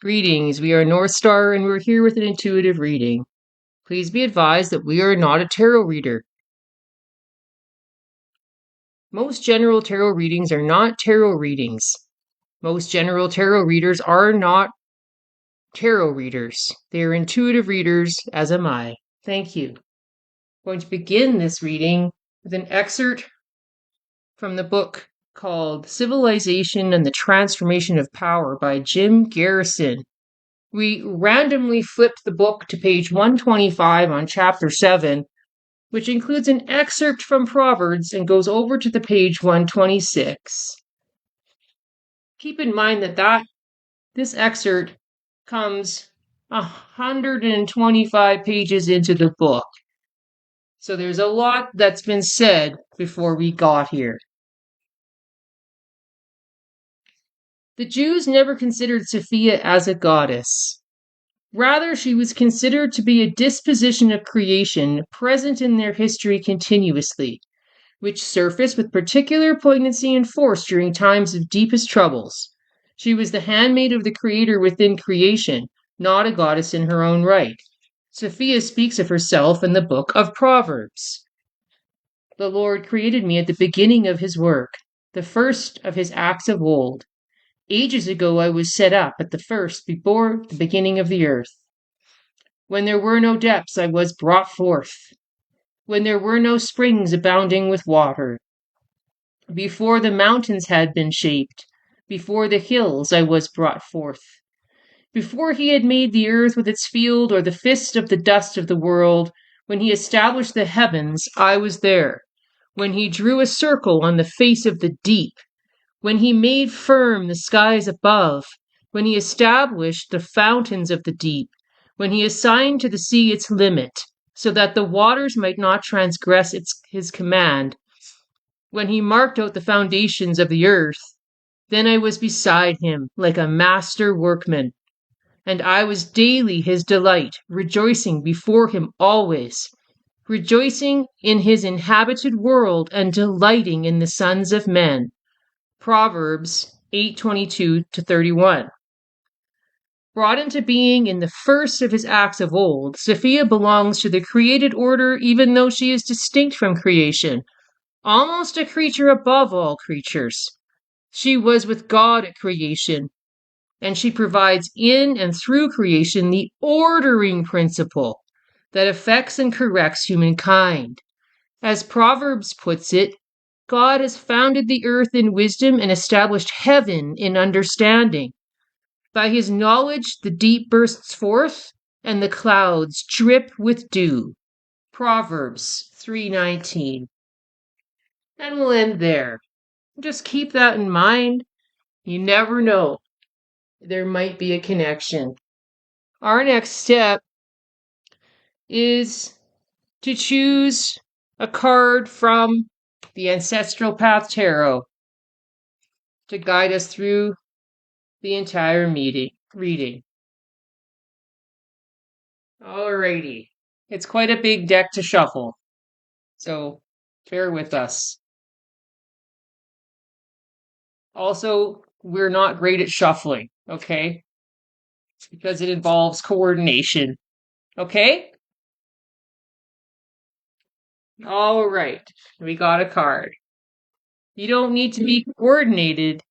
Greetings, we are Northstar and we're here with an intuitive reading. Please be advised that we are not a tarot reader. Most general tarot readings are not tarot readings. Most general tarot readers are not tarot readers. They are intuitive readers, as am I. Thank you. I'm going to begin this reading with an excerpt from the book called Civilization and the Transformation of Power by Jim Garrison. We randomly flipped the book to page 125 on chapter 7, which includes an excerpt from Proverbs and goes over to the page 126. Keep in mind that this excerpt comes 125 pages into the book. So there's a lot that's been said before we got here. The Jews never considered Sophia as a goddess. Rather, she was considered to be a disposition of creation present in their history continuously, which surfaced with particular poignancy and force during times of deepest troubles. She was the handmaid of the Creator within creation, not a goddess in her own right. Sophia speaks of herself in the book of Proverbs. The Lord created me at the beginning of his work, the first of his acts of old. Ages ago I was set up at the first, before the beginning of the earth. When there were no depths, I was brought forth. When there were no springs abounding with water. Before the mountains had been shaped, before the hills I was brought forth. Before he had made the earth with its field, or the fist of the dust of the world, when he established the heavens, I was there. When he drew a circle on the face of the deep, when he made firm the skies above, when he established the fountains of the deep, when he assigned to the sea its limit, so that the waters might not transgress his command, when he marked out the foundations of the earth, then I was beside him like a master workman, and I was daily his delight, rejoicing before him always, rejoicing in his inhabited world and delighting in the sons of men. Proverbs 8:22-31. Brought into being in the first of his acts of old, Sophia belongs to the created order even though she is distinct from creation, almost a creature above all creatures. She was with God at creation, and she provides in and through creation the ordering principle that affects and corrects humankind. As Proverbs puts it, God has founded the earth in wisdom and established heaven in understanding. By his knowledge the deep bursts forth, and the clouds drip with dew. Proverbs 3:19. And we'll end there. Just keep that in mind. You never know. There might be a connection. Our next step is to choose a card from the Ancestral Path Tarot to guide us through the entire reading. Alrighty. It's quite a big deck to shuffle, so bear with us. Also, we're not great at shuffling, okay? Because it involves coordination, okay? All right, we got a card. You don't need to be coordinated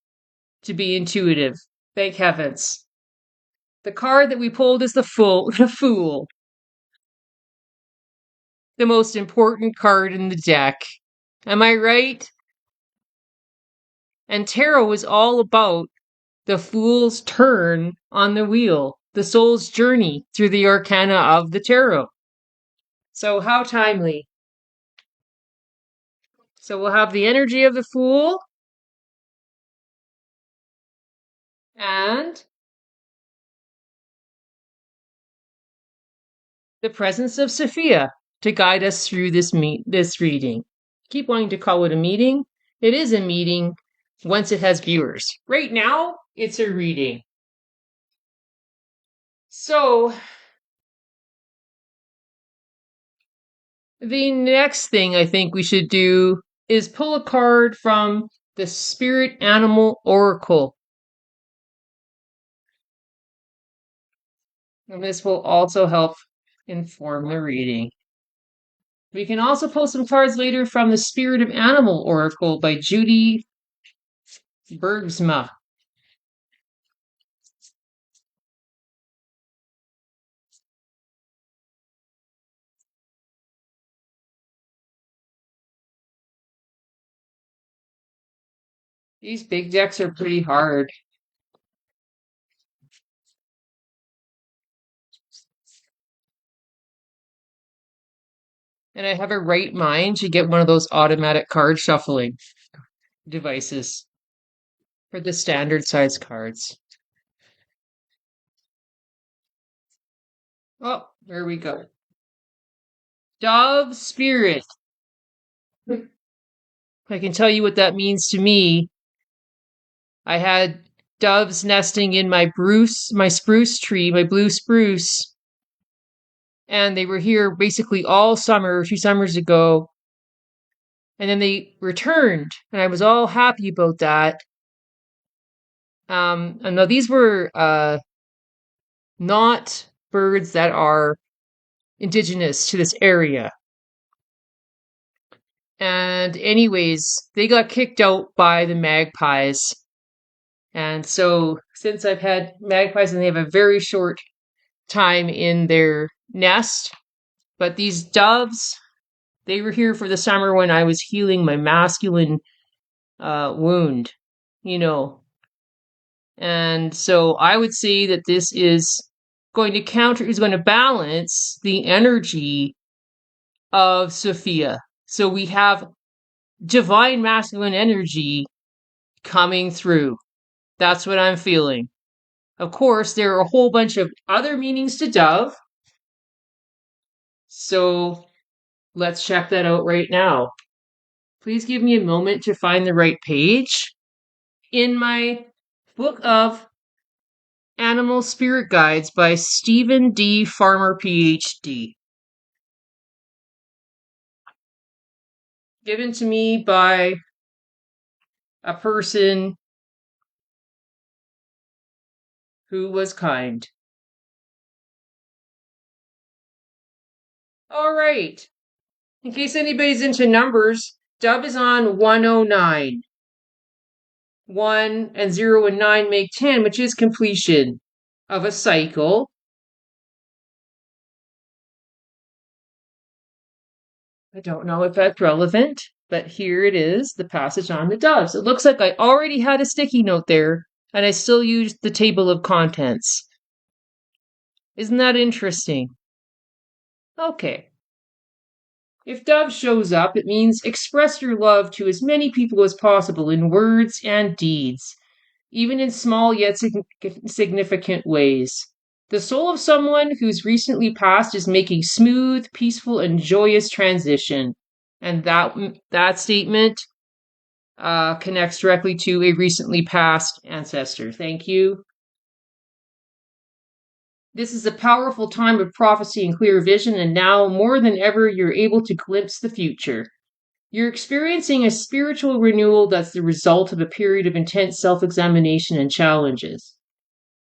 to be intuitive. Thank heavens. The card that we pulled is the Fool. The most important card in the deck. Am I right? And tarot is all about the Fool's turn on the wheel, the soul's journey through the arcana of the tarot. So how timely. So we'll have the energy of the Fool and the presence of Sophia to guide us through this reading. Keep wanting to call it a meeting. It is a meeting once it has viewers. Right now, it's a reading. So the next thing I think we should do is pull a card from the Spirit Animal Oracle. And this will also help inform the reading. We can also pull some cards later from the Spirit of Animal Oracle by Judy Bergsma. These big decks are pretty hard. And I have a right mind to get one of those automatic card shuffling devices for the standard size cards. Oh, there we go. Dove Spirit. I can tell you what that means to me. I had doves nesting in my spruce tree, my blue spruce, and they were here basically all summer, 2 summers ago. And then they returned, and I was all happy about that. And now these were not birds that are indigenous to this area. And anyways, they got kicked out by the magpies. And so since I've had magpies and they have a very short time in their nest, but these doves, they were here for the summer when I was healing my masculine wound, you know. And so I would say that this is going to balance the energy of Sophia. So we have divine masculine energy coming through. That's what I'm feeling. Of course, there are a whole bunch of other meanings to dove. So let's check that out right now. Please give me a moment to find the right page in my book of Animal Spirit Guides by Stephen D. Farmer, PhD. Given to me by a person who was kind. All right. In case anybody's into numbers, dove is on 109. 1 and 0 and 9 make 10, which is completion of a cycle. I don't know if that's relevant, but here it is, the passage on the doves. It looks like I already had a sticky note there, and I still used the table of contents. Isn't that interesting? Okay. If dove shows up, it means express your love to as many people as possible in words and deeds, even in small yet significant ways. The soul of someone who's recently passed is making smooth, peaceful, and joyous transition. And that statement connects directly to a recently passed ancestor. Thank you. This is a powerful time of prophecy and clear vision, and now more than ever, you're able to glimpse the future. You're experiencing a spiritual renewal that's the result of a period of intense self examination and challenges.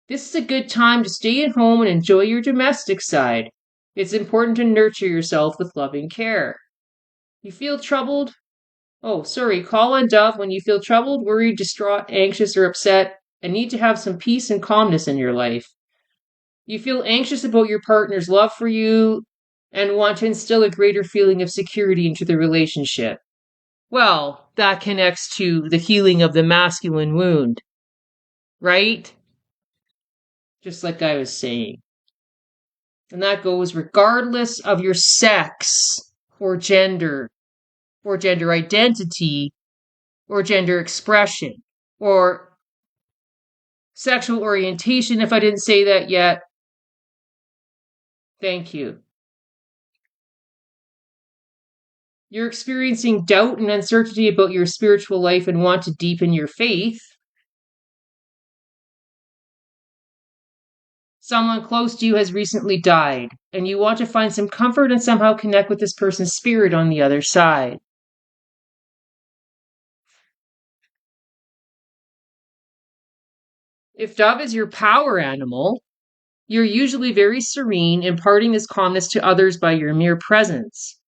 This is a good time to stay at home and enjoy your domestic side. It's important to nurture yourself with loving care. You feel troubled? Oh, sorry, call on Dove when you feel troubled, worried, distraught, anxious, or upset, and need to have some peace and calmness in your life. You feel anxious about your partner's love for you and want to instill a greater feeling of security into the relationship. Well, that connects to the healing of the masculine wound, right? Just like I was saying. And that goes regardless of your sex or gender identity or gender expression or sexual orientation. If I didn't say that yet, thank you. You're experiencing doubt and uncertainty about your spiritual life and want to deepen your faith. Someone close to you has recently died, and you want to find some comfort and somehow connect with this person's spirit on the other side. If dove is your power animal, You're usually very serene, imparting this calmness to others by your mere presence.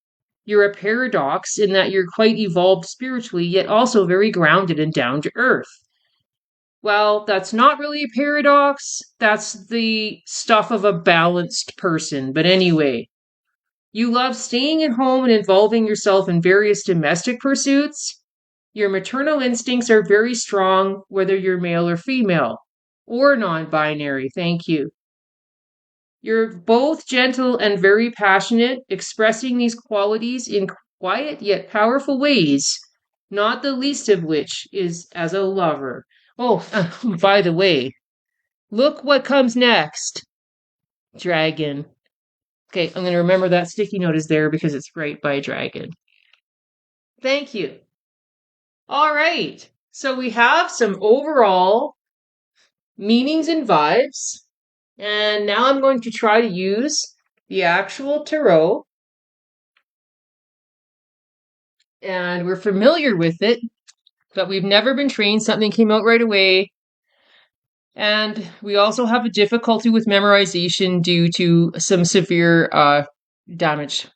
You're a paradox in that you're quite evolved spiritually, yet also very grounded and down to earth. Well, that's not really a paradox. That's the stuff of a balanced person. But anyway, you love staying at home and involving yourself in various domestic pursuits. Your maternal instincts are very strong, whether you're male or female, or non binary. Thank you. You're both gentle and very passionate, expressing these qualities in quiet yet powerful ways, not the least of which is as a lover. Oh, by the way, look what comes next. Dragon. Okay, I'm going to remember that sticky note is there because it's right by a dragon. Thank you. All right. So we have some overall meanings and vibes. And now I'm going to try to use the actual tarot. And we're familiar with it, but we've never been trained. Something came out right away. And we also have a difficulty with memorization due to some severe damage.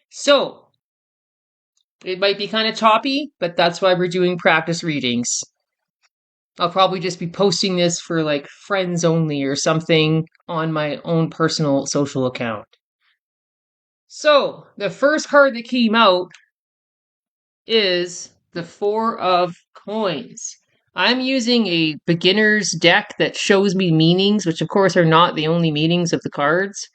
So it might be kind of choppy, but that's why we're doing practice readings. I'll probably just be posting this for like friends only or something on my own personal social account. So the first card that came out is the Four of Coins. I'm using a beginner's deck that shows me meanings, which of course are not the only meanings of the cards.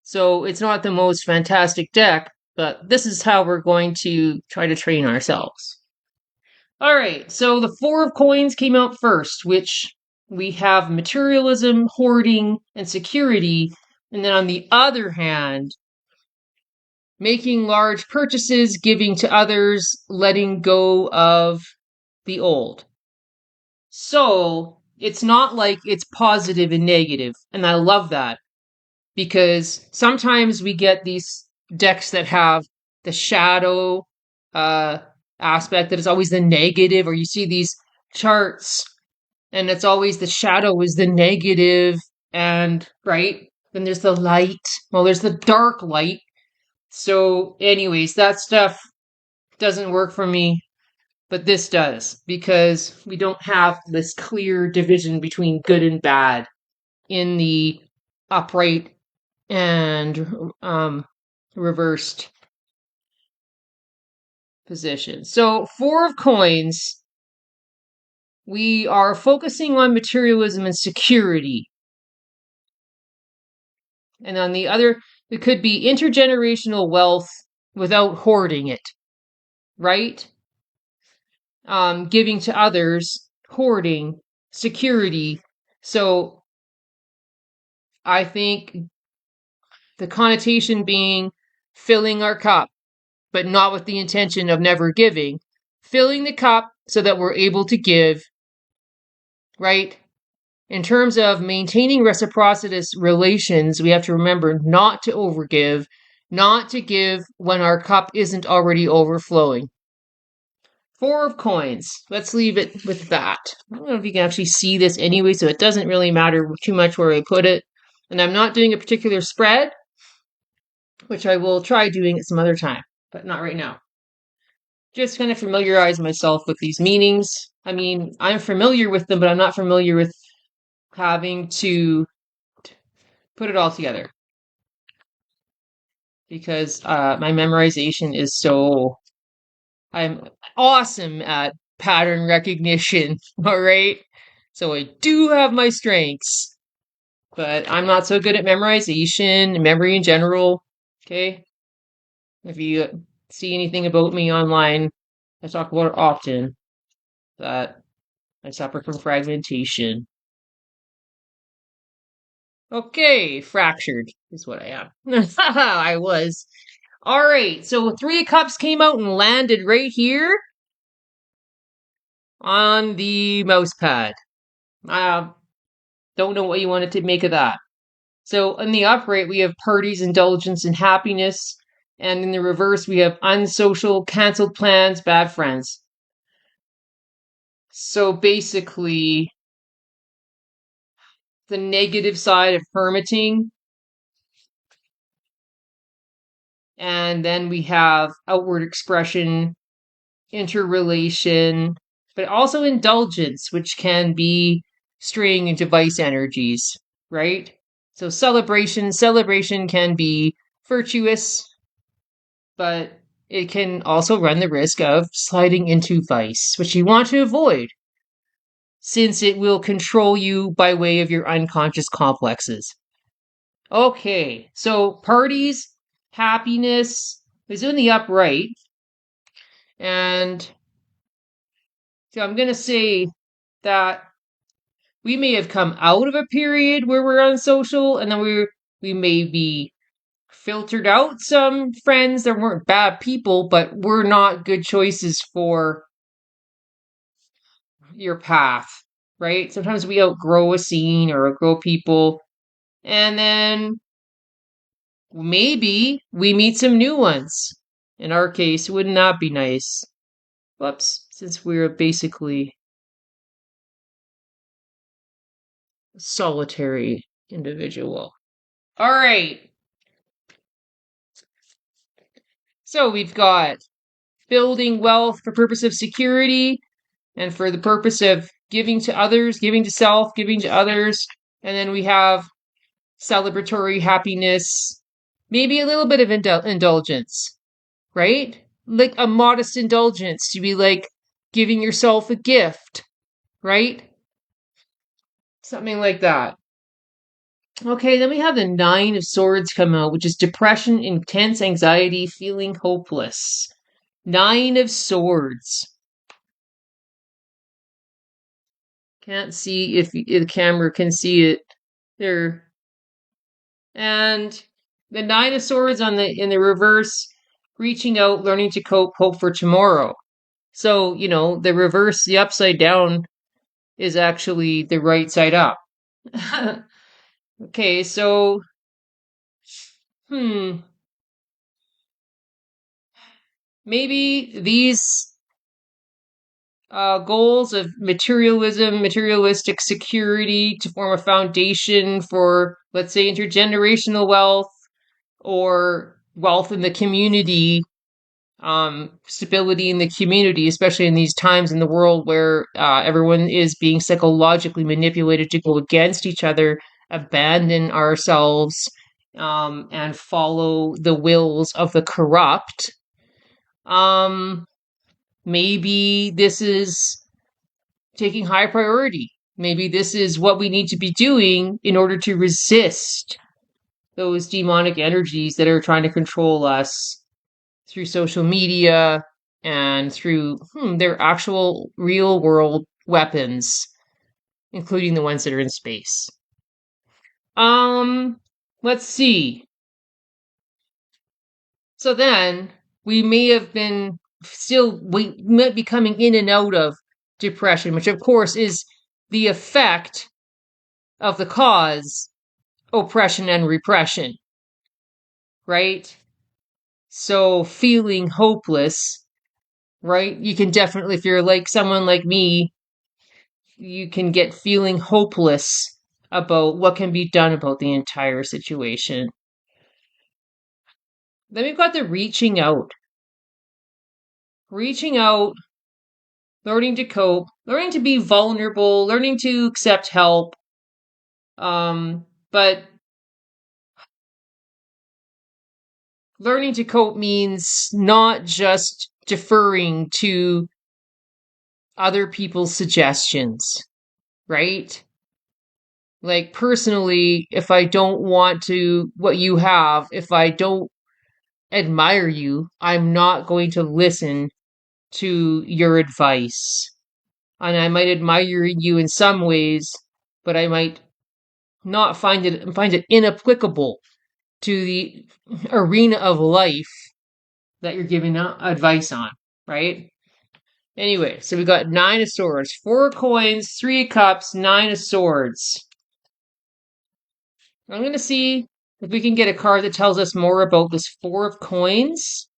So it's not the most fantastic deck, but this is how we're going to try to train ourselves. All right, so the Four of Coins came out first, which we have materialism, hoarding, and security. And then on the other hand, making large purchases, giving to others, letting go of the old. So it's not like it's positive and negative. And I love that because sometimes we get these decks that have the shadow aspect that is always the negative, or you see these charts and it's always the shadow is the negative, and right? Then there's the light. Well, there's the dark light. So, anyways, that stuff doesn't work for me, but this does because we don't have this clear division between good and bad in the upright and reversed position. So, Four of Coins, we are focusing on materialism and security. And on the other, it could be intergenerational wealth without hoarding it, right? Giving to others, hoarding, security. So I think the connotation being filling our cup, but not with the intention of never giving. Filling the cup so that we're able to give, right? In terms of maintaining reciprocitous relations, we have to remember not to overgive, not to give when our cup isn't already overflowing. Four of Coins. Let's leave it with that. I don't know if you can actually see this anyway, so it doesn't really matter too much where I put it. And I'm not doing a particular spread, which I will try doing at some other time, but not right now. Just kind of familiarize myself with these meanings. I mean, I'm familiar with them, but I'm not familiar with having to put it all together because my memorization is so. I'm awesome at pattern recognition, all right? So I do have my strengths, but I'm not so good at memorization, memory in general, okay? If you see anything about me online, I talk about it often, that I suffer from fragmentation. Okay, fractured is what I am. I was. All right, so Three of Cups came out and landed right here on the mouse pad. Don't know what you wanted to make of that. So in the upright, we have parties, indulgence, and happiness. And in the reverse, we have unsocial, canceled plans, bad friends. So basically, the negative side of hermiting. And then we have outward expression, interrelation, but also indulgence, which can be straying into vice energies, right? So celebration can be virtuous, but it can also run the risk of sliding into vice, which you want to avoid, since it will control you by way of your unconscious complexes. Okay, so parties, happiness is in the upright, and so I'm going to say that we may have come out of a period where we're unsocial, and then we may be filtered out some friends that weren't bad people, but were not good choices for your path, right? Sometimes we outgrow a scene or outgrow people, and then maybe we meet some new ones. In our case, would not be nice. Whoops, since we're basically a solitary individual. All right. So we've got building wealth for purpose of security and for the purpose of giving to others, giving to self, giving to others. And then we have celebratory happiness, maybe a little bit of indulgence, right? Like a modest indulgence to be like giving yourself a gift, right? Something like that. Okay, then we have the Nine of Swords come out, which is depression, intense anxiety, feeling hopeless. Nine of Swords. Can't see if the camera can see it there. And the Nine of Swords in the reverse, reaching out, learning to cope, hope for tomorrow. So, the reverse, the upside down is actually the right side up. Okay, so maybe these goals of materialism, materialistic security to form a foundation for, let's say, intergenerational wealth or wealth in the community, stability in the community, especially in these times in the world where everyone is being psychologically manipulated to go against each other, abandon ourselves, and follow the wills of the corrupt. Maybe this is taking high priority. Maybe this is what we need to be doing in order to resist those demonic energies that are trying to control us through social media and through their actual real world weapons, including the ones that are in space. Let's see. So then we may have been we might be coming in and out of depression, which of course is the effect of the cause, oppression and repression, right? So feeling hopeless, right? You can definitely, if you're like someone like me, you can get feeling hopeless about what can be done about the entire situation. Then we've got the reaching out. Reaching out, learning to cope, learning to be vulnerable, learning to accept help. But learning to cope means not just deferring to other people's suggestions, right? Like personally, if I don't want to what you have, if I don't admire you, I'm not going to listen to your advice. And I might admire you in some ways, but I might not find it inapplicable to the arena of life that you're giving advice on, right? Anyway, so we got Nine of Swords, 4 coins, 3 cups, 9 of Swords. I'm going to see if we can get a card that tells us more about this 4 of coins.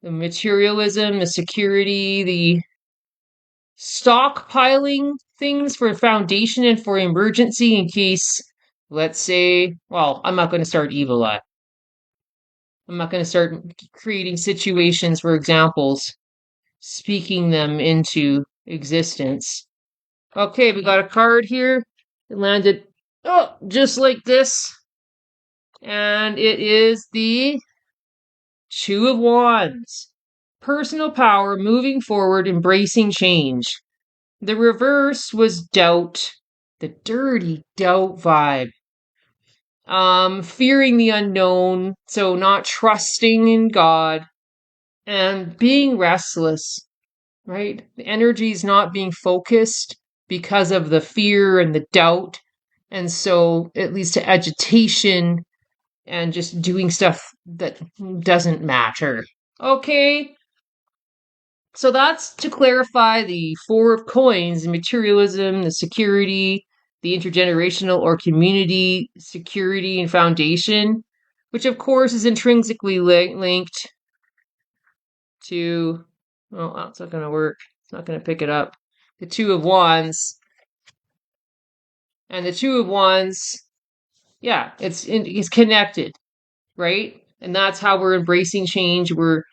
The materialism, the security, the stockpiling things for foundation and for emergency in case, let's say, well, I'm not going to start evil eye. I'm not going to start creating situations for examples, speaking them into existence. Okay, we got a card here. It landed, oh, just like this. And it is the Two of Wands. Personal power, moving forward, embracing change. The reverse was doubt, the dirty doubt vibe. Fearing the unknown, so not trusting in God and being restless, right? The energy is not being focused because of the fear and the doubt. And so it leads to agitation and just doing stuff that doesn't matter. Okay, so that's to clarify the Four of Coins, the materialism, the security, the intergenerational or community security and foundation, which of course is intrinsically linked to, well, that's not going to work. It's not going to pick it up. The Two of Wands. And the Two of Wands, yeah, it's connected, right? And that's how we're embracing change. We're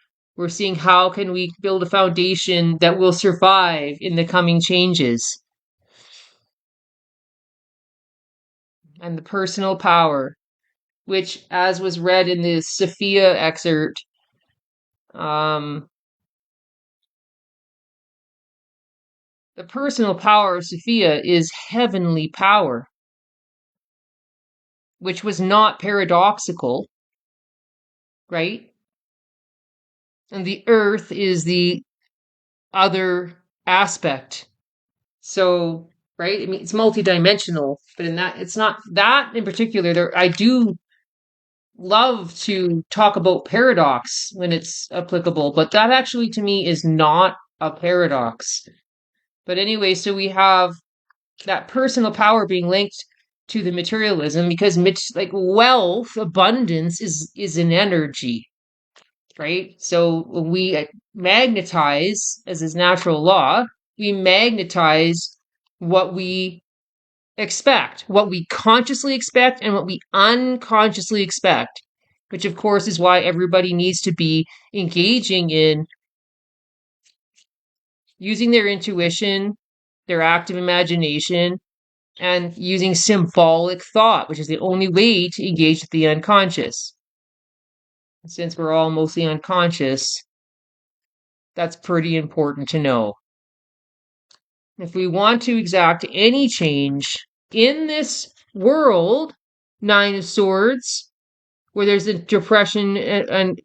seeing how can we build a foundation that will survive in the coming changes. And the personal power, which, as was read in the Sophia excerpt, the personal power of Sophia is heavenly power, which was not paradoxical, right? And the earth is the other aspect. So, right? I mean, it's multidimensional, but in that, it's not that in particular. There, I do love to talk about paradox when it's applicable, but that actually to me is not a paradox. But anyway, so we have that personal power being linked to the materialism because like wealth, abundance is an energy, right? So when we magnetize, as is natural law, we magnetize what we expect, what we consciously expect, and what we unconsciously expect, which of course is why everybody needs to be engaging in using their intuition, their active imagination, and using symbolic thought, which is the only way to engage with the unconscious. Since we're all mostly unconscious, that's pretty important to know. If we want to exact any change in this world, Nine of Swords, where there's a depression and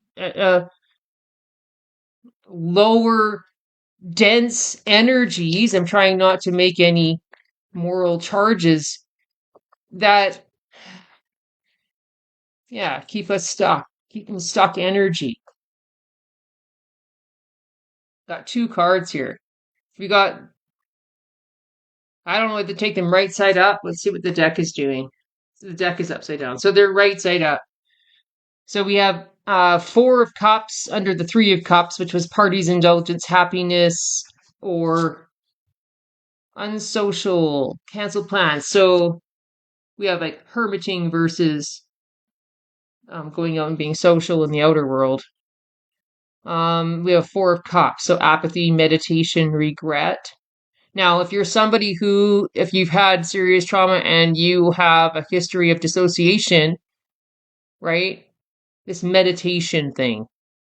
lower dense energies, I'm trying not to make any moral charges that, yeah, keep us stuck, keeping stuck energy. Got two cards here. We got, I don't know what to take them right side up. Let's see what the deck is doing. The deck is upside down. So they're right side up. So we have Four of Cups under the Three of Cups, which was parties, indulgence, happiness, or unsocial, cancel plans. So we have like hermiting versus going out and being social in the outer world. We have Four of Cups, so apathy, meditation, regret. Now, if you're somebody who, if you've had serious trauma and you have a history of dissociation, right? This meditation thing,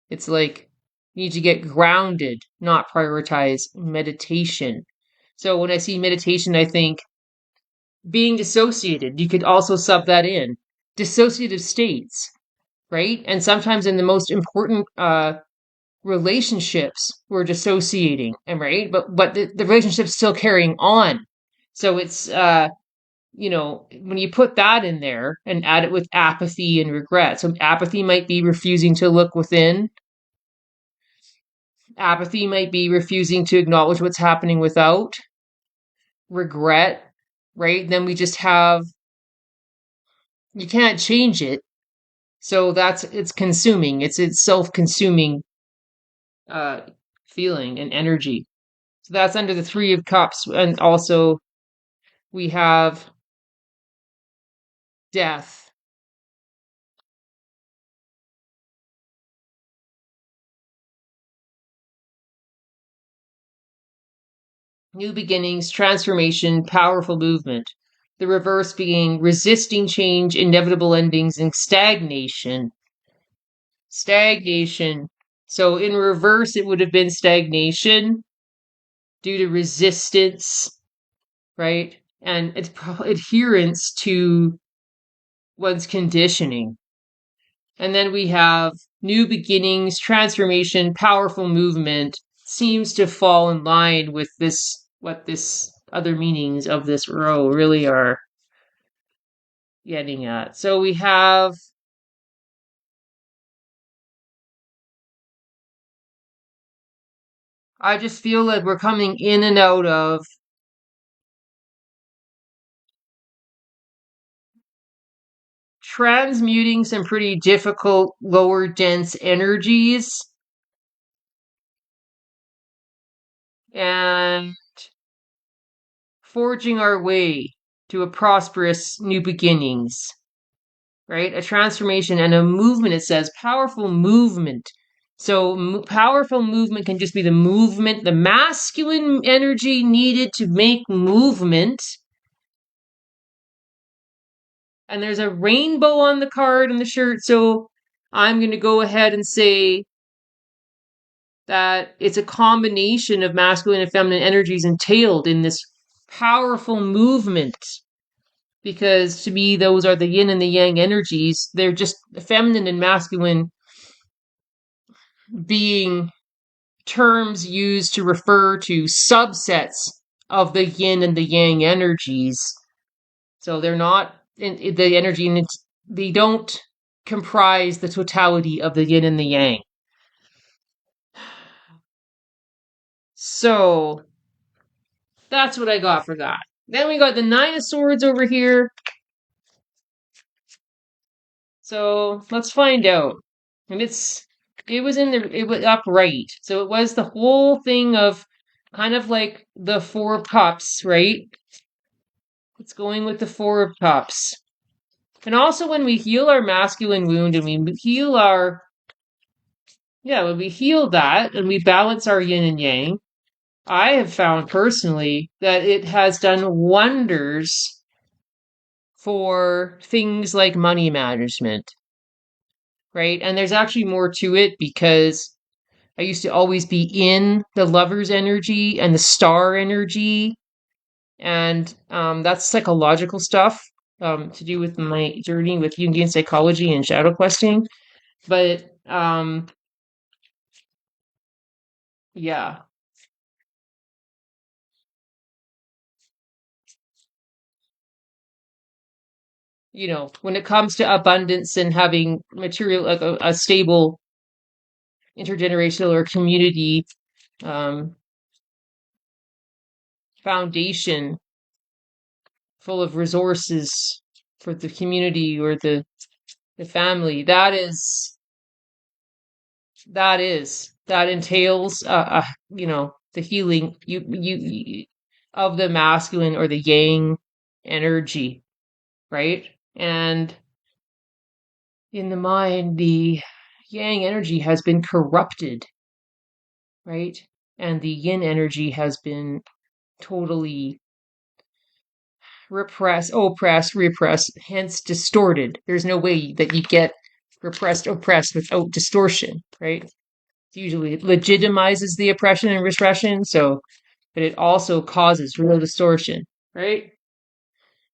it's like you need to get grounded, not prioritize meditation. So when I see meditation, I think being dissociated. You could also sub that in dissociative states, right? And sometimes in the most important relationships, we're dissociating, and right, but the relationship's still carrying on. So it's when you put that in there and add it with apathy and regret. So apathy might be refusing to look within. Apathy might be refusing to acknowledge what's happening without. Regret, right? Then we just have, you can't change it. So it's consuming. It's self-consuming feeling and energy. So that's under the Three of Cups. And also we have death. New beginnings, transformation, powerful movement. The reverse being resisting change, inevitable endings, and stagnation. Stagnation. So in reverse, it would have been stagnation due to resistance, right? And adherence to one's conditioning. And then we have new beginnings, transformation, powerful movement seems to fall in line with this, what this other meanings of this row really are getting at. So we have I just feel like we're coming in and out of transmuting some pretty difficult lower dense energies and forging our way to a prosperous new beginnings, right? A transformation and a movement. It says powerful movement. So powerful movement can just be the movement, the masculine energy needed to make movement. And there's a rainbow on the card and the shirt. So I'm going to go ahead and say that it's a combination of masculine and feminine energies entailed in this powerful movement. Because to me, those are the yin and the yang energies. They're just feminine and masculine being terms used to refer to subsets of the yin and the yang energies. So they're not in the energy, and they don't comprise the totality of the yin and the yang. So that's what I got for that. Then we got the Nine of Swords over here. So let's find out. And it was upright. So it was the whole thing of kind of like the Four of Cups, right? It's going with the Four of Cups. And also when we heal our masculine wound and we heal when we heal that and we balance our yin and yang, I have found personally that it has done wonders for things like money management, right? And there's actually more to it because I used to always be in the lover's energy and the star energy. And that's psychological stuff to do with my journey with Jungian psychology and shadow questing. But yeah, when it comes to abundance and having material, like a stable intergenerational or community um, foundation full of resources for the community or the family, that entails the healing you of the masculine or the yang energy, right? And in the mind, the yang energy has been corrupted, right? And the yin energy has been totally repressed, hence distorted. There's no way that you get oppressed without distortion, right? Usually it legitimizes the oppression and repression, but it also causes real distortion, right?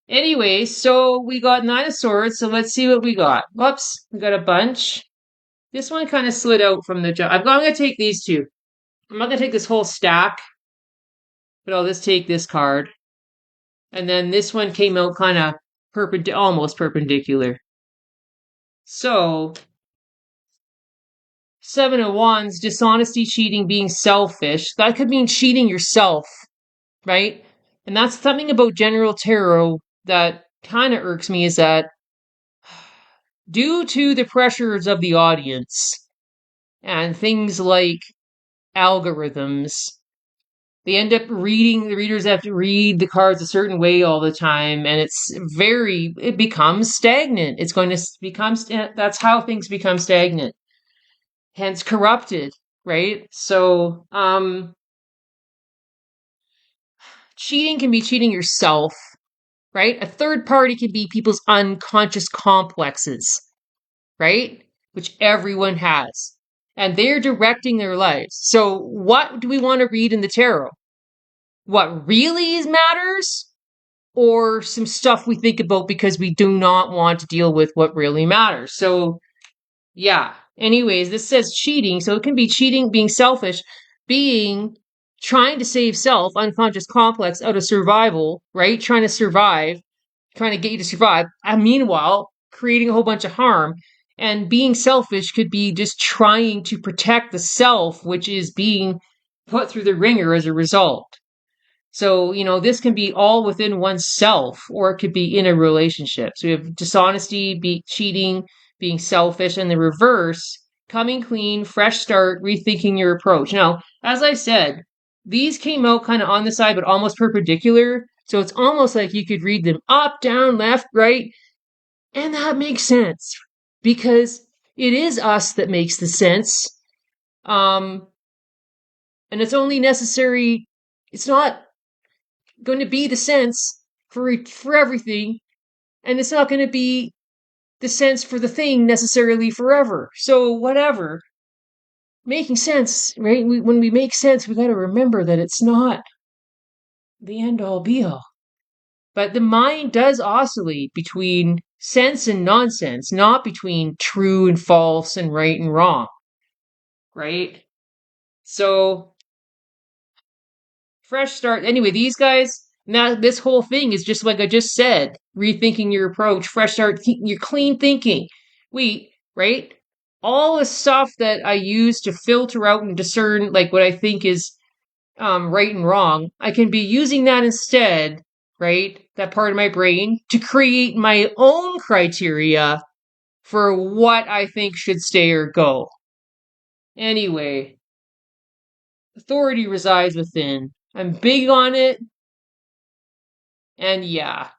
Anyway, so we got Nine of Swords, so let's see what we got. Whoops, we got a bunch. This one kind of slid out from the job. I'm going to take these two. I'm not going to take this whole stack, but I'll just take this card. And then this one came out kind of almost perpendicular. So, Seven of Wands, dishonesty, cheating, being selfish. That could mean cheating yourself, right? And that's something about general tarot that kind of irks me, is that due to the pressures of the audience and things like algorithms, They end up reading, the readers have to read the cards a certain way all the time, and it becomes stagnant. It's going to become, that's how things become stagnant, hence corrupted, right? So, cheating can be cheating yourself, right? A third party can be people's unconscious complexes, right? Which everyone has. And they're directing their lives. So, what do we want to read in the tarot? What really matters? Or some stuff we think about because we do not want to deal with what really matters. So, yeah. Anyways, this says cheating. So, it can be cheating, being selfish, being trying to save self, unconscious complex out of survival, right? Trying to survive, trying to get you to survive. And meanwhile, creating a whole bunch of harm. And being selfish could be just trying to protect the self, which is being put through the ringer as a result. So, this can be all within oneself, or it could be in a relationship. So we have dishonesty, cheating, being selfish, and the reverse, coming clean, fresh start, rethinking your approach. Now, as I said, these came out kind of on the side, but almost perpendicular. So it's almost like you could read them up, down, left, right. And that makes sense because it is us that makes the sense. And it's only necessary, it's not going to be the sense for everything, and it's not going to be the sense for the thing necessarily forever. So whatever, making sense, right? When we make sense, we got to remember that it's not the end all be all. But the mind does oscillate between sense and nonsense, not between true and false and right and wrong, right? So fresh start. Anyway, these guys, now this whole thing is just like I just said, rethinking your approach, fresh start, your clean thinking. Right? All the stuff that I use to filter out and discern like what I think is right and wrong, I can be using that instead, right? That part of my brain to create my own criteria for what I think should stay or go. Anyway, authority resides within. I'm big on it. And yeah.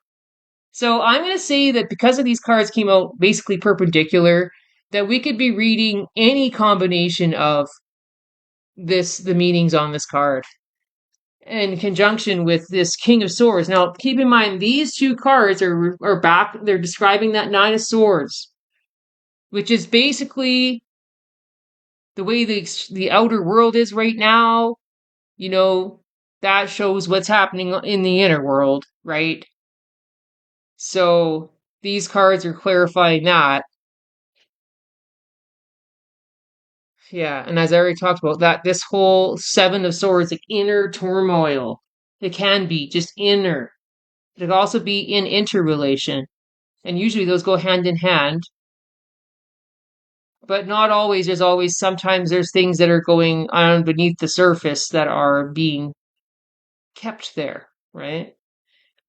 So I'm going to say that because of these cards came out basically perpendicular, that we could be reading any combination of the meanings on this card in conjunction with this King of Swords. Now, keep in mind, these two cards are back, they're describing that Nine of Swords, which is basically the way the outer world is right now. That shows what's happening in the inner world, right? So these cards are clarifying that. Yeah, and as I already talked about, that this whole Seven of Swords, like inner turmoil, it can be just inner. It could also be in interrelation, and usually those go hand in hand. But not always. Sometimes there's things that are going on beneath the surface that are being kept there, right?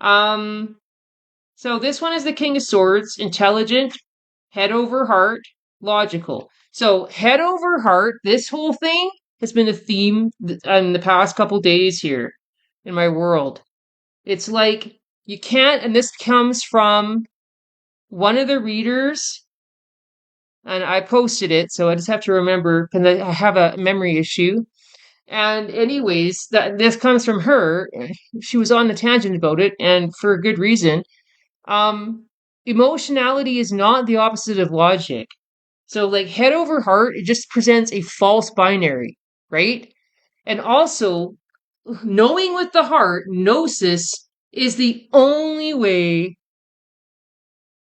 So this one is the King of Swords, intelligent, head over heart, logical. So head over heart, this whole thing has been a theme in the past couple days here in my world. It's like you can't, and this comes from one of the readers, and I posted it, so I just have to remember because I have a memory issue. And anyways, this comes from her. She was on the tangent about it, and for a good reason. Emotionality is not the opposite of logic. So, like head over heart, it just presents a false binary, right? And also, knowing with the heart, gnosis is the only way,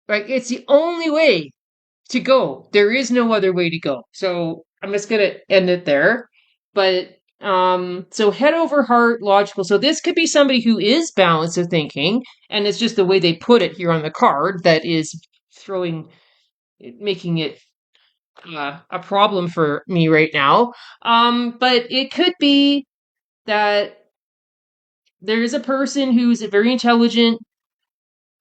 right? It's the only way to go. There is no other way to go. So, I'm just going to end it there. But, so head over heart, logical. So, this could be somebody who is balanced of thinking, and it's just the way they put it here on the card that is making it a problem for me right now. But it could be that there's a person who's very intelligent,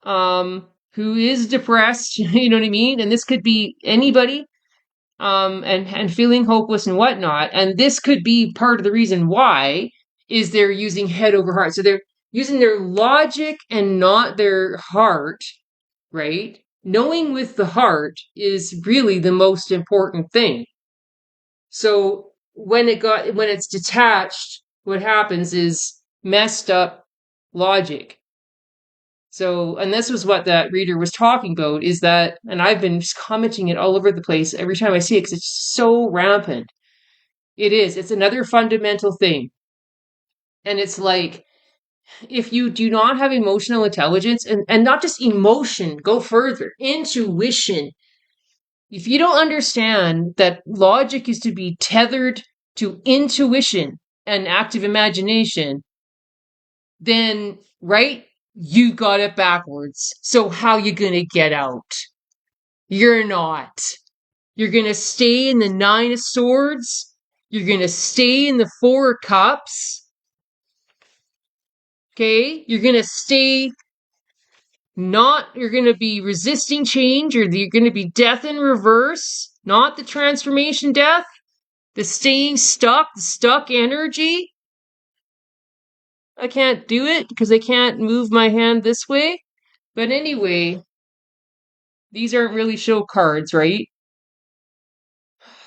who is depressed, you know what I mean? And this could be anybody, and feeling hopeless and whatnot. And this could be part of the reason why is they're using head over heart. So they're using their logic and not their heart, right? Knowing with the heart is really the most important thing. So when it's detached, what happens is messed up logic. So, and this was what that reader was talking about, is that, and I've been just commenting it all over the place every time I see it because it's so rampant. It is. It's another fundamental thing. And it's like, if you do not have emotional intelligence, and not just emotion, go further, intuition. If you don't understand that logic is to be tethered to intuition and active imagination, then, right, you got it backwards. So how you gonna get out? You're not. You're gonna stay in the Nine of Swords. You're gonna stay in the Four of Cups. Okay? You're gonna stay you're gonna be resisting change, or you're gonna be death in reverse, not the transformation death, the staying stuck, the stuck energy. I can't do it because I can't move my hand this way. But anyway, these aren't really show cards, right?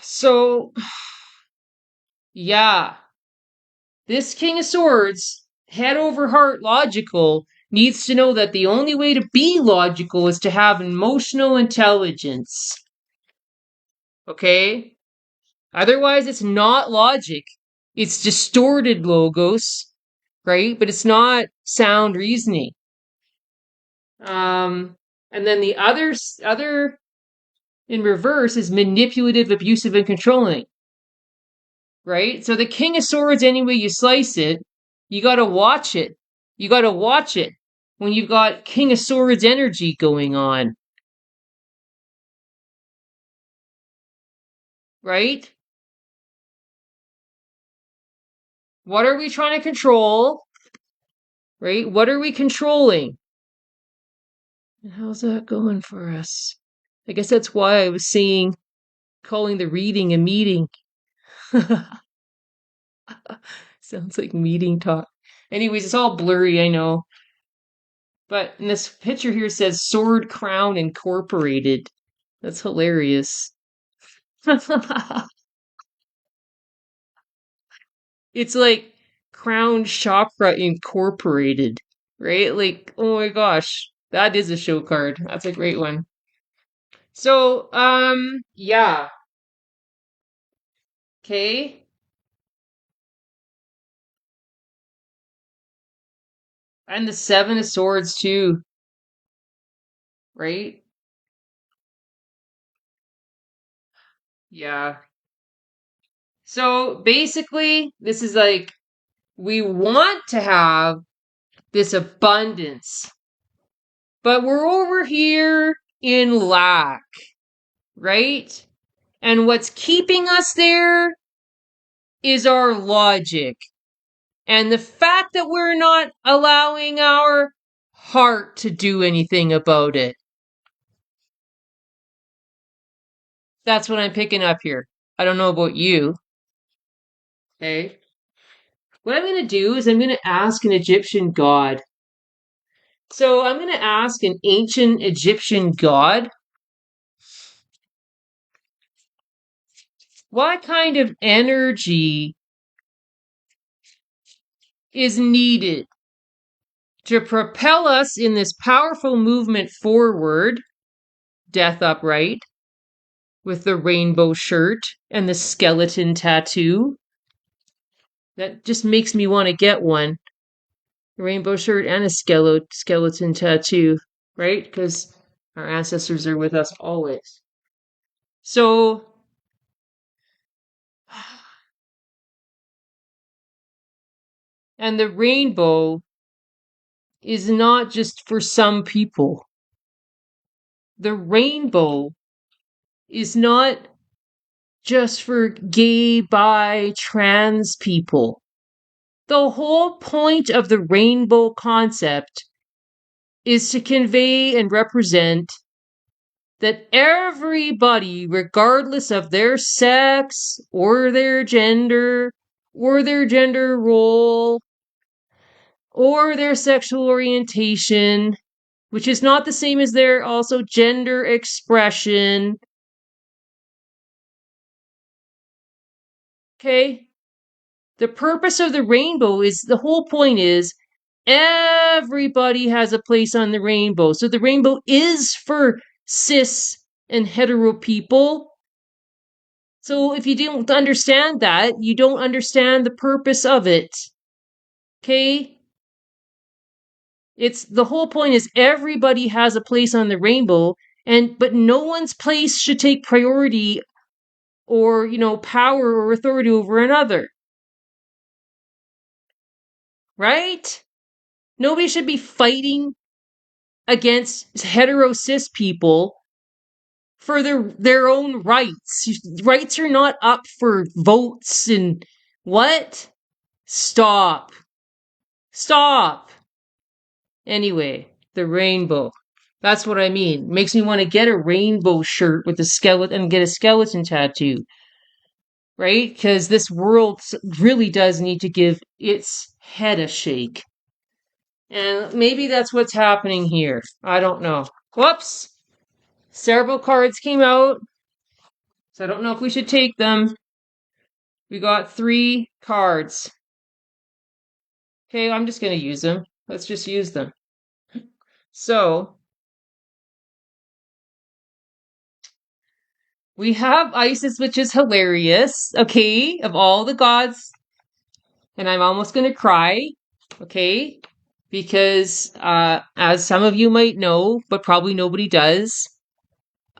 So, yeah, this King of Swords, head over heart logical, needs to know that the only way to be logical is to have emotional intelligence. Okay? Otherwise, it's not logic. It's distorted logos, right? But it's not sound reasoning. And then the other in reverse is manipulative, abusive, and controlling, right? So the King of Swords, any way you slice it, you got to watch it. You got to watch it when you've got King of Swords energy going on, right? What are we trying to control, right? What are we controlling? And how's that going for us? I guess that's why I was calling the reading a meeting. Sounds like meeting talk. Anyways, it's all blurry, I know. But in this picture here says Sword Crown Incorporated. That's hilarious. It's like Crown Chakra Incorporated, right? Like, oh my gosh, that is a show card. That's a great one. So, yeah. Okay. And the Seven of Swords too, right? Yeah. So basically, this is like, we want to have this abundance, but we're over here in lack, right? And what's keeping us there is our logic. And the fact that we're not allowing our heart to do anything about it. That's what I'm picking up here. I don't know about you. Okay. What I'm going to do is I'm going to ask an Egyptian god. So I'm going to ask an ancient Egyptian god, what kind of energy is needed to propel us in this powerful movement forward, death upright, with the rainbow shirt and the skeleton tattoo. That just makes me want to get one. A rainbow shirt and a skeleton tattoo, right? Because our ancestors are with us always. So, and the rainbow is not just for some people. The rainbow is not just for gay, bi, trans people. The whole point of the rainbow concept is to convey and represent that everybody, regardless of their sex or their gender or their gender role or their sexual orientation, which is not the same as their also gender expression. Okay? The purpose of the rainbow is the whole point is everybody has a place on the rainbow. So the rainbow is for cis and hetero people. So if you don't understand that, you don't understand the purpose of it. Okay? It's the whole point is everybody has a place on the rainbow, and but no one's place should take priority or, power or authority over another. Right? Nobody should be fighting against hetero cis people for their own rights. Rights are not up for votes and what? Stop. Stop. Anyway, the rainbow. That's what I mean. Makes me want to get a rainbow shirt with a skeleton and get a skeleton tattoo. Right? Because this world really does need to give its head a shake. And maybe that's what's happening here. I don't know. Whoops! Several cards came out. So I don't know if we should take them. We got 3 cards. Okay, I'm just going to use them. Let's just use them. So, we have Isis, which is hilarious. Okay, of all the gods. And I'm almost going to cry. Okay, because as some of you might know, but probably nobody does,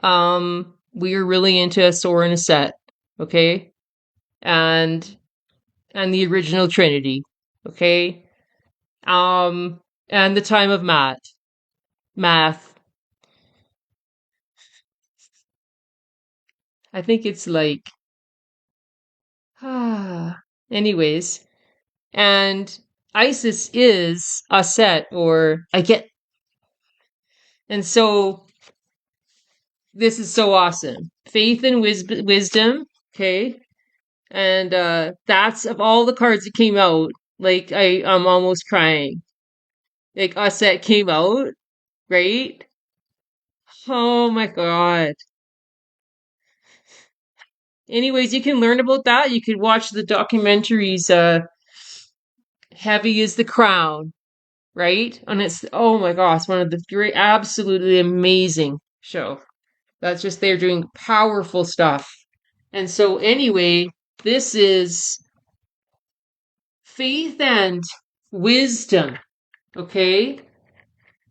we are really into a Sora and a Set. Okay, and the original Trinity. Okay, and the time of math. I think it's like, anyways, and Isis is a set, or I get, and so this is so awesome. Faith and wisdom, okay, and that's of all the cards that came out. Like I'm almost crying. Like a set came out, right? Oh my god. Anyways, you can learn about that. You could watch the documentaries. Heavy is the Crown, right? And it's, oh my gosh, one of the great, absolutely amazing show. That's just, they're doing powerful stuff. And so anyway, this is faith and wisdom. Okay.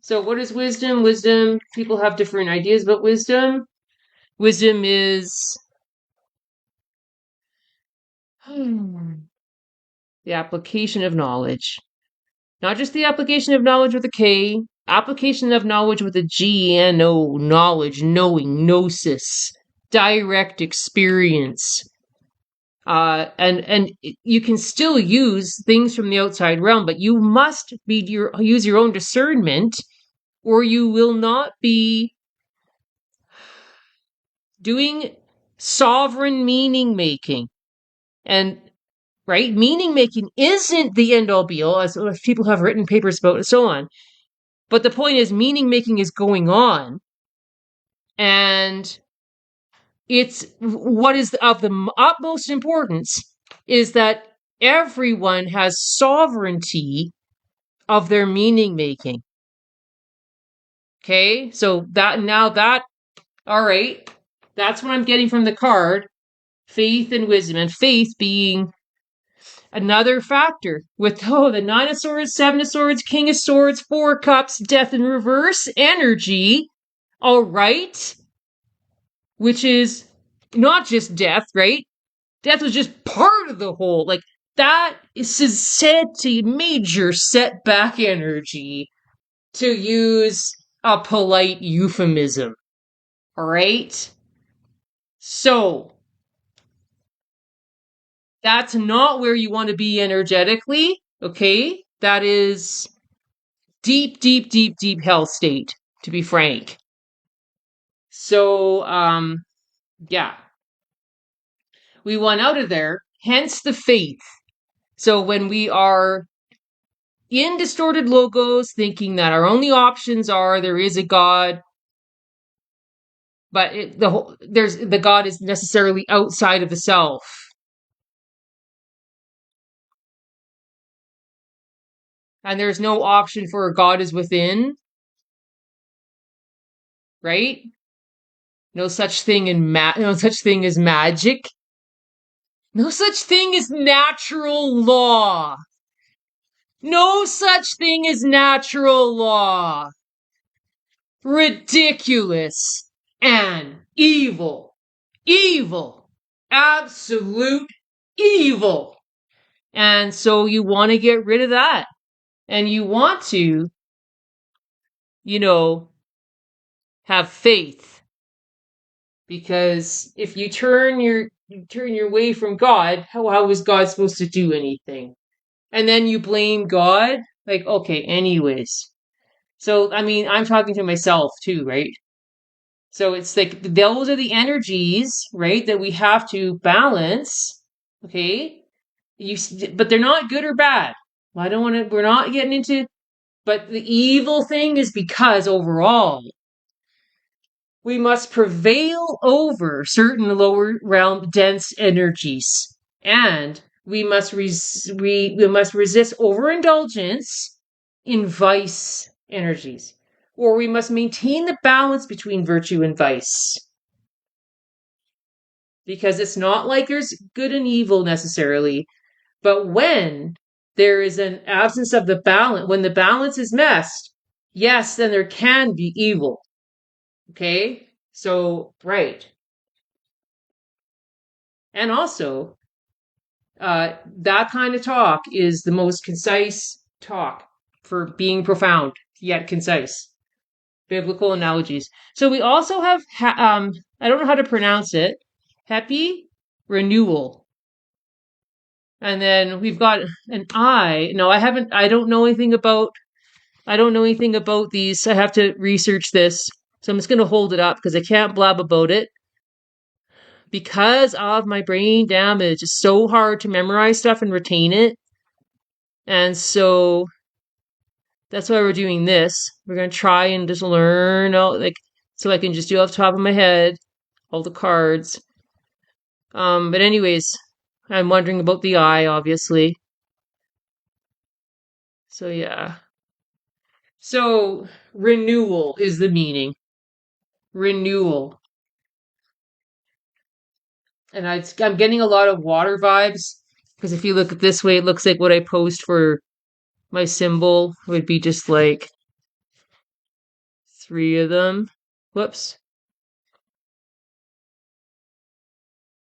So what is wisdom? Wisdom, people have different ideas about wisdom. Wisdom is the application of knowledge. Not just the application of knowledge with a K, application of knowledge with a G, N-O, knowledge, knowing, gnosis, direct experience. And you can still use things from the outside realm, but you must use your own discernment, or you will not be doing sovereign meaning making. And right, meaning making isn't the end all be all, as people have written papers about and so on. But the point is, meaning making is going on, and it's what is of the utmost importance is that everyone has sovereignty of their meaning making. Okay, so all right, that's what I'm getting from the card. Faith and wisdom, and faith being another factor with the 9 of Swords, 7 of Swords, King of Swords, 4 Cups, Death in reverse, energy. All right, which is not just death, right? Death was just part of the whole. Like, that is said to major setback energy, to use a polite euphemism. All right? So, that's not where you want to be energetically, okay? That is deep, deep, deep, deep hell state, to be frank. So, yeah. We want out of there, hence the faith. So when we are in distorted logos, thinking that our only options are there is a God, but the God is necessarily outside of the self, and there's no option for a God is within, right? No such thing no such thing as magic. No such thing as natural law. No such thing as natural law. Ridiculous and evil. Evil. Absolute evil. And so you want to get rid of that. And you want to, you know, have faith. Because if you turn your way from God, how is God supposed to do anything? And then you blame God? Like, okay, anyways. So, I mean, I'm talking to myself too, right? So it's like those are the energies, right, that we have to balance. Okay, but they're not good or bad. I don't want to. We're not getting into. But the evil thing is because overall, we must prevail over certain lower realm dense energies, and we must resist overindulgence in vice energies, or we must maintain the balance between virtue and vice, because it's not like there's good and evil necessarily, but when there is an absence of the balance, when the balance is messed, yes, then there can be evil. Okay, so right. And also, that kind of talk is the most concise talk for being profound yet concise. Biblical analogies. So we also have, I don't know how to pronounce it, happy renewal. And then we've got an I. No, I haven't, I don't know anything about these. I have to research this. So I'm just going to hold it up because I can't blab about it. Because of my brain damage, it's so hard to memorize stuff and retain it. And so that's why we're doing this. We're going to try and just learn out, like, so I can just do off the top of my head all the cards. But anyways, I'm wondering about the eye, obviously. So yeah. So renewal is the meaning. Renewal. And I'm getting a lot of water vibes because if you look at this way, it looks like what I post for my symbol would be just like 3 of them. Whoops.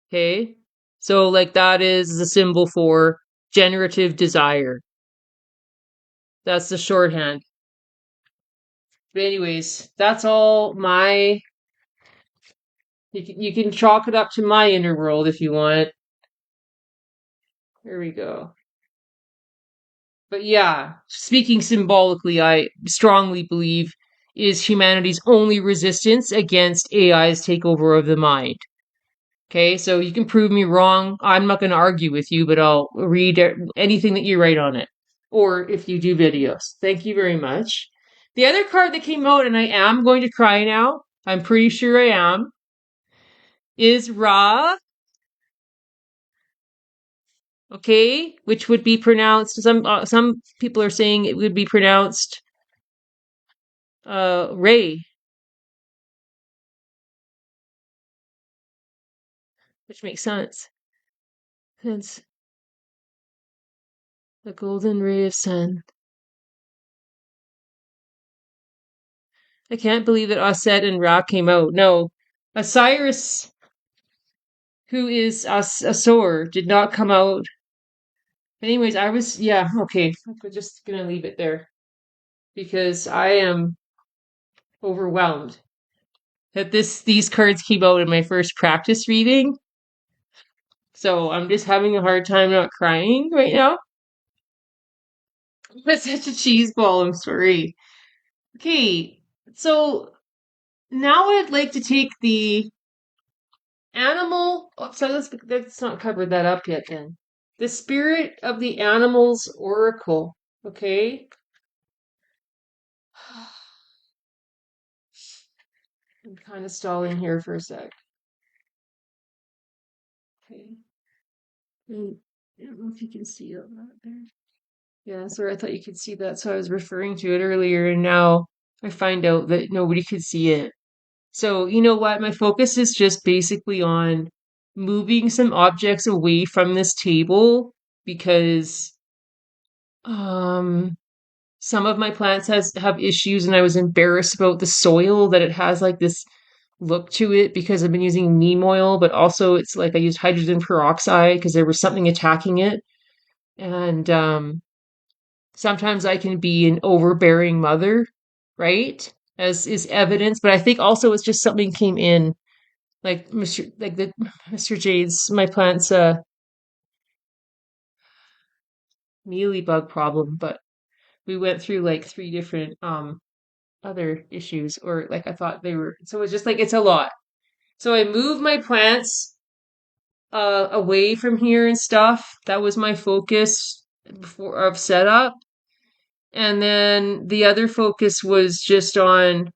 Okay. So like that is the symbol for generative desire. That's the shorthand. But anyways, that's all my you can chalk it up to my inner world if you want. Here we go. But yeah, speaking symbolically, I strongly believe is humanity's only resistance against AI's takeover of the mind. Okay, so you can prove me wrong. I'm not going to argue with you, but I'll read anything that you write on it. Or if you do videos. Thank you very much. The other card that came out, and I am going to cry now, I'm pretty sure I am, is Ra. Okay, which would be pronounced, some people are saying it would be pronounced Ray, which makes sense. Hence the golden ray of sun. I can't believe that Aset and Ra came out. No, Osiris, who is Asor, did not come out. Anyways, yeah, okay. I'm just gonna leave it there because I am overwhelmed that these cards came out in my first practice reading. So I'm just having a hard time not crying right now. But such a cheese ball, I'm sorry. Okay, so now I'd like to take the animal. Oh, so let's not cover that up yet then. The spirit of the animal's oracle. Okay. I'm kind of stalling here for a sec. Okay. I don't know if you can see that there. Yeah, sorry, I thought you could see that, so I was referring to it earlier, and now I find out that nobody could see it. So, you know what? My focus is just basically on moving some objects away from this table because um some of my plants have issues and I was embarrassed about the soil that it has like this look to it because I've been using neem oil, but also it's like I used hydrogen peroxide because there was something attacking it. And sometimes I can be an overbearing mother, right? As is evidence, but I think also it's just something came in, like Mr. Jade's my plant's mealybug problem, but we went through like three different other issues, or like I thought they were. So it's just like it's a lot. So I moved my plants away from here and stuff. That was my focus before of setup. And then the other focus was just on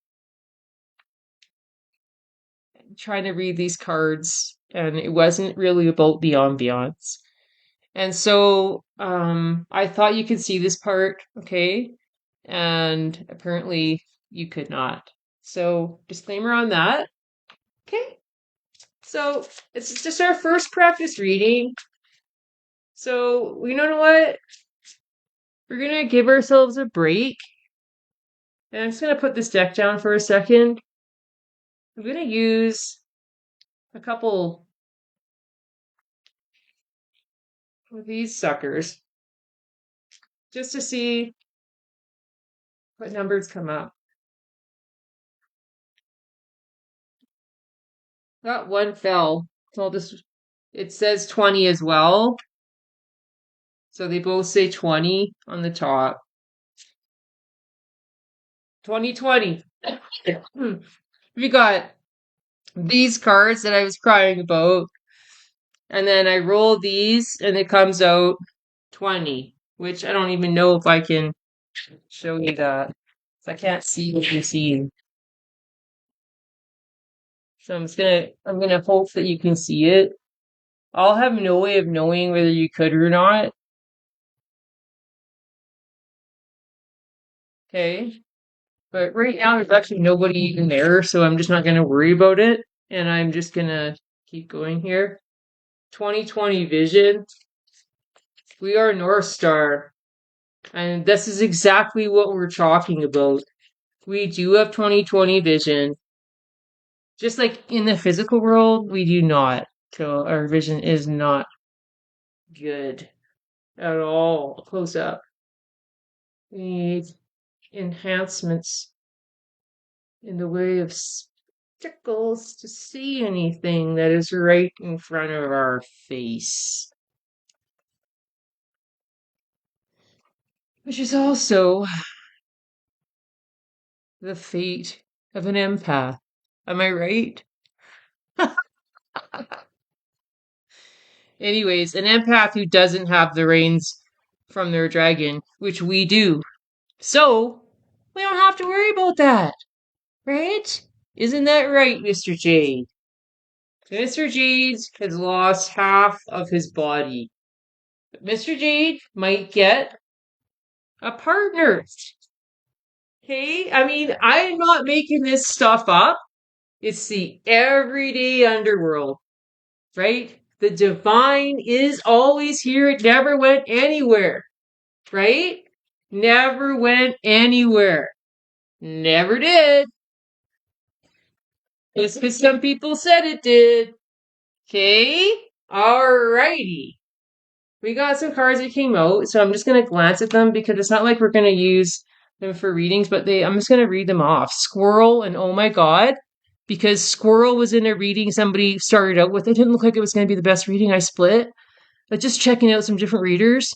trying to read these cards, and it wasn't really about the ambiance. And so I thought you could see this part, okay? And apparently you could not. So disclaimer on that. Okay. So it's just our first practice reading. So you know what? We're gonna give ourselves a break. And I'm just gonna put this deck down for a second. I'm gonna use a couple of these suckers just to see what numbers come up. Got one fell. So I'll just, it says 20 as well. So they both say 20 on the top. 2020. We got these cards that I was crying about. And then I roll these and it comes out 20, which I don't even know if I can show you that. I can't see what you're seeing. So I'm gonna hope that you can see it. I'll have no way of knowing whether you could or not. Okay. But right now there's actually nobody even there, so I'm just not gonna worry about it. And I'm just gonna keep going here. 2020 vision. We are Northstar. And this is exactly what we're talking about. We do have 2020 vision. Just like in the physical world, we do not. So our vision is not good at all. Close up. We need enhancements in the way of spectacles to see anything that is right in front of our face. Which is also the fate of an empath. Am I right? Anyways, an empath who doesn't have the reins from their dragon, which we do. So, we don't have to worry about that, right? Isn't that right, Mr. Jade? Mr. Jade has lost half of his body. But Mr. Jade might get a partner. Okay? I mean, I'm not making this stuff up. It's the everyday underworld, right? The divine is always here. It never went anywhere, right? Never went anywhere. Never did. Just because some people said it did. Okay? Alrighty. We got some cards that came out, so I'm just going to glance at them because it's not like we're going to use them for readings, but I'm just going to read them off. Squirrel and oh my god. Because Squirrel was in a reading somebody started out with. It didn't look like it was going to be the best reading. I split. But just checking out some different readers.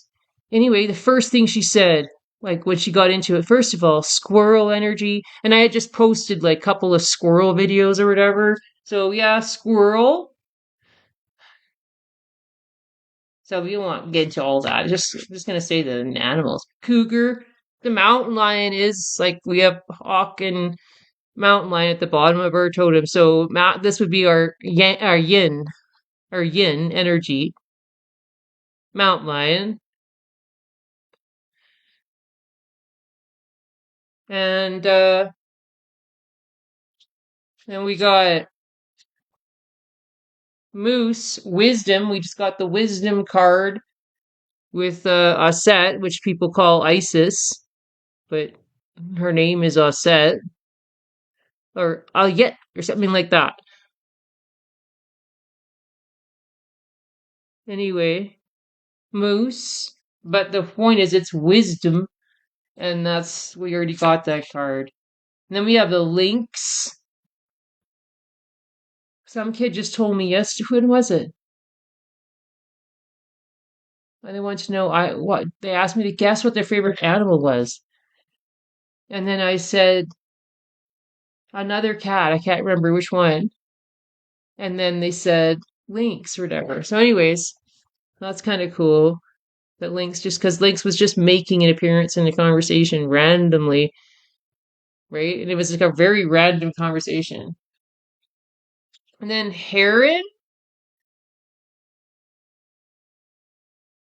Anyway, the first thing she said, like when she got into it, first of all, squirrel energy. And I had just posted like a couple of squirrel videos or whatever. So yeah, squirrel. So we won't get into all that. Just gonna say the animals. Cougar, the mountain lion is like we have hawk and mountain lion at the bottom of our totem. So this would be our yin energy. Mountain lion, and then we got moose, wisdom. We just got the wisdom card with a set, which people call Isis, but her name is Set or Yet or something like that. Anyway, moose, but the point is it's wisdom, and that's we already got that card. And then we have the lynx. Some kid just told me yesterday. When was it? And they want to know what they asked me to guess what their favorite animal was, and then I said another cat. I can't remember which one. And then they said Lynx or whatever. So, anyways, that's kind of cool. That Lynx, just because Lynx was just making an appearance in the conversation randomly, right? And it was like a very random conversation. And then Heron.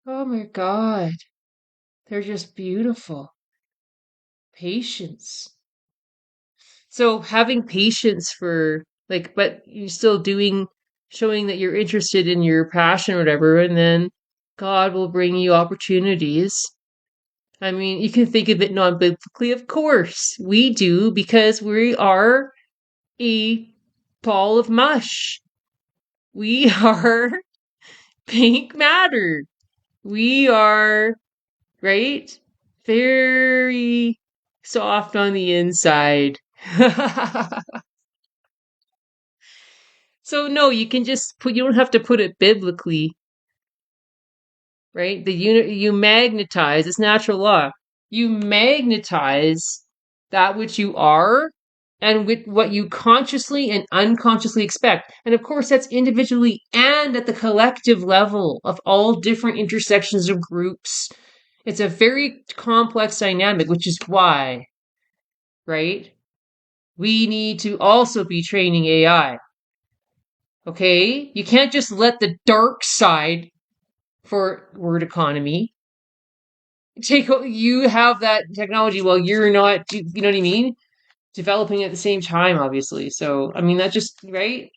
Oh my God. They're just beautiful. Patience. So having patience for like, but you still showing that you're interested in your passion or whatever, and then God will bring you opportunities. I mean, you can think of it non-biblically, of course. We do because we are a ball of mush. We are pink matter. We are, right? Very soft on the inside. So no, you can just you don't have to put it biblically, right? You magnetize, it's natural law. You magnetize that which you are and with what you consciously and unconsciously expect. And of course, that's individually and at the collective level of all different intersections of groups. It's a very complex dynamic, which is why, right? We need to also be training AI. Okay? You can't just let the dark side for word economy you have that technology while you're not, you know what I mean, developing at the same time, obviously. So I mean that just right.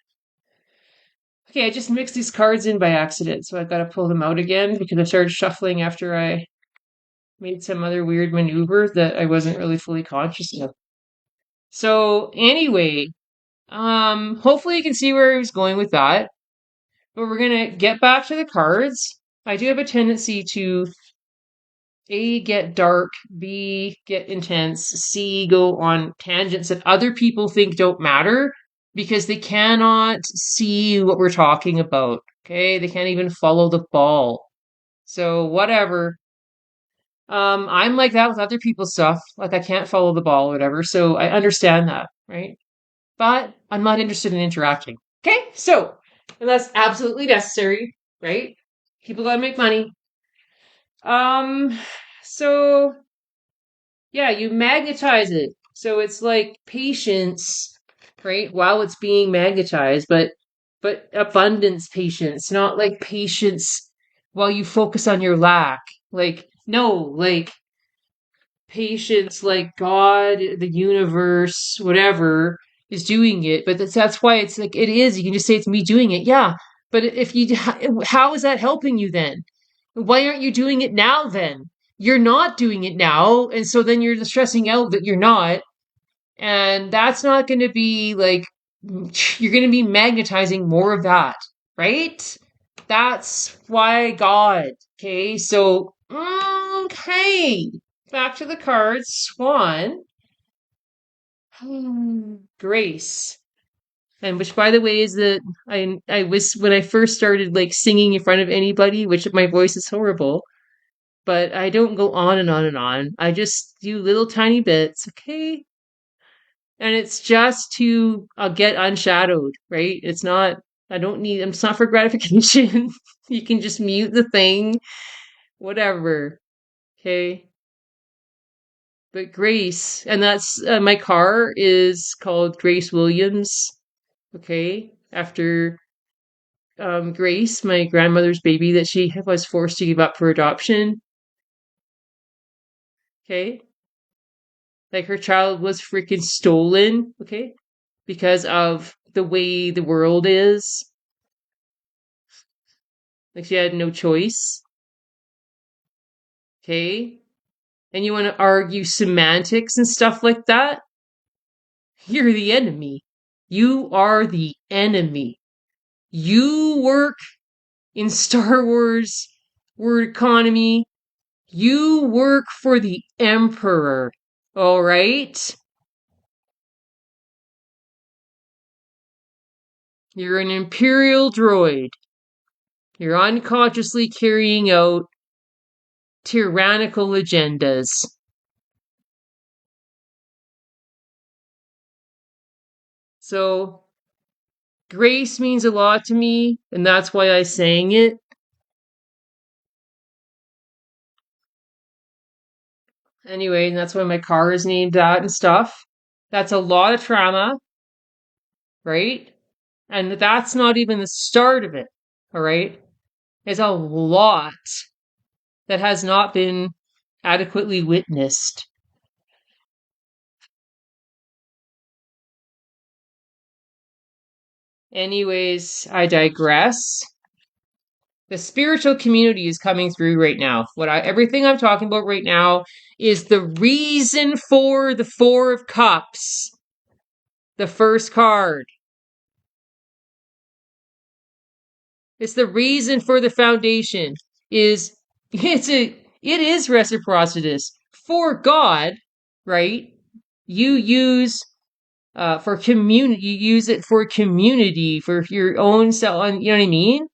Okay, I just mixed these cards in by accident, so I've got to pull them out again because I started shuffling after I made some other weird maneuver that I wasn't really fully conscious of. So anyway, hopefully you can see where I was going with that, but we're gonna get back to the cards. I do have a tendency to A, get dark, B, get intense, C, go on tangents that other people think don't matter because they cannot see what we're talking about. Okay, they can't even follow the ball. So, whatever. I'm like that with other people's stuff. Like, I can't follow the ball or whatever. So, I understand that, right? But I'm not interested in interacting. Okay, so, and that's absolutely necessary, right? People gotta make money. Um, so yeah, you magnetize it. So it's like patience, right? While it's being magnetized, but abundance patience, not like patience while you focus on your lack. Like no, like patience like God, the universe, whatever is doing it. But that's why it's like it is. You can just say it's me doing it. Yeah. But if you how is that helping you then? Why aren't you doing it now then? You're not doing it now, and so then you're stressing out that you're not, and that's not going to be like you're going to be magnetizing more of that, right? That's why God. Okay, so okay, back to the cards. Swan, Grace, and which, by the way, is that I was when I first started like singing in front of anybody, which my voice is horrible. But I don't go on and on and on. I just do little tiny bits, okay? And it's just to get unshadowed, right? It's not. I don't need, it's not for gratification. You can just mute the thing, whatever. Okay. But Grace, and that's my car is called Grace Williams. Okay. After Grace, my grandmother's baby that she was forced to give up for adoption. Okay. Like her child was freaking stolen. Okay. Because of the way the world is. Like she had no choice. Okay. And you want to argue semantics and stuff like that? You're the enemy. You are the enemy. You work in Star Wars word economy. You work for the Emperor. All right? You're an Imperial droid. You're unconsciously carrying out tyrannical agendas. So, grace means a lot to me, and that's why I sang it. Anyway, that's why my car is named that and stuff. That's a lot of trauma, right? And that's not even the start of it, all right? There's a lot that has not been adequately witnessed. Anyways, I digress. The spiritual community is coming through right now. Everything I'm talking about right now is the reason for the Four of Cups, the first card. It's the reason for the foundation. Is it is reciprocitous for God, right? You use for community. You use it for community, for your own self. You know what I mean?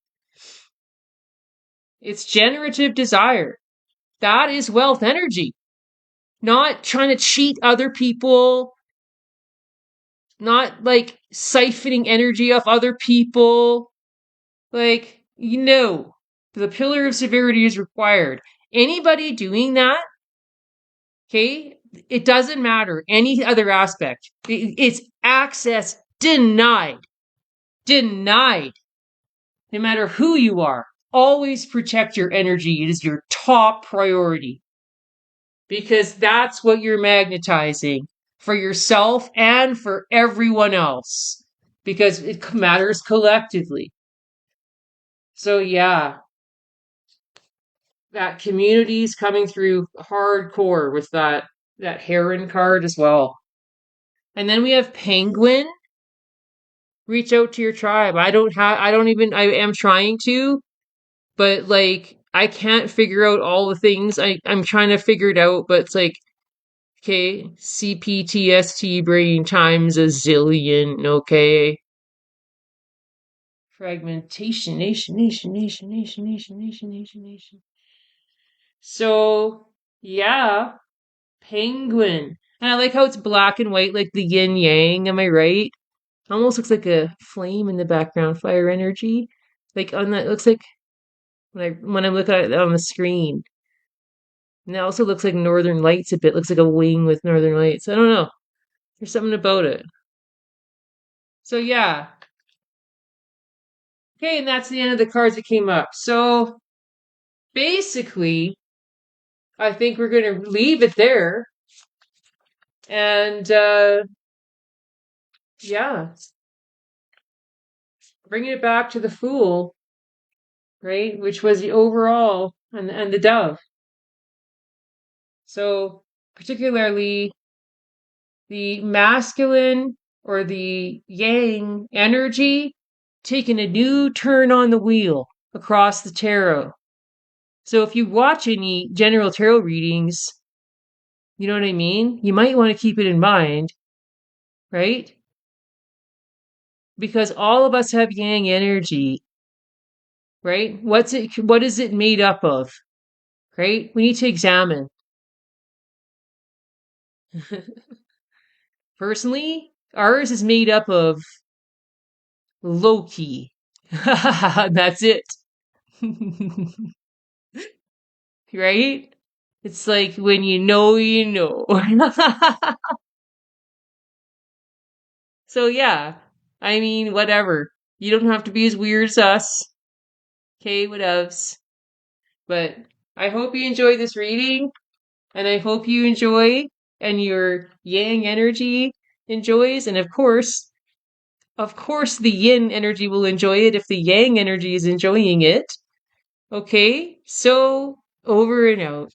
It's generative desire. That is wealth energy. Not trying to cheat other people, not like siphoning energy off other people. Like, the pillar of severity is required. Anybody doing that, okay, it doesn't matter any other aspect. It's access denied. Denied. No matter who you are, always protect your energy. It is your top priority because that's what you're magnetizing for yourself and for everyone else because it matters collectively. So, yeah, that community's coming through hardcore with that heron card as well. And then we have penguin. Reach out to your tribe. I am trying to, but like I can't figure out all the things. I'm trying to figure it out, but it's like okay, CPTST brain times a zillion, okay. Fragmentation, nation. So, yeah, penguin. And I like how it's black and white, like the yin yang. Am I right? Almost looks like a flame in the background, fire energy. Like on that, looks like when I look at it on the screen. And it also looks like Northern Lights a bit. Looks like a wing with Northern Lights. I don't know. There's something about it. So yeah. Okay, and that's the end of the cards that came up. So basically, I think we're going to leave it there. And yeah, bringing it back to the Fool, right? Which was the overall and the Dove. So particularly the masculine or the yang energy taking a new turn on the wheel across the tarot. So if you watch any general tarot readings, you know what I mean? You might want to keep it in mind, right? Because all of us have yang energy, right? What is it made up of? Right? We need to examine. Personally, ours is made up of Loki. That's it. Right? It's like when you know, you know. So yeah, I mean, whatever. You don't have to be as weird as us. Okay, whatevs. But I hope you enjoy this reading, and I hope you enjoy, and your yang energy enjoys, and of course, the yin energy will enjoy it if the yang energy is enjoying it. Okay, so over and out.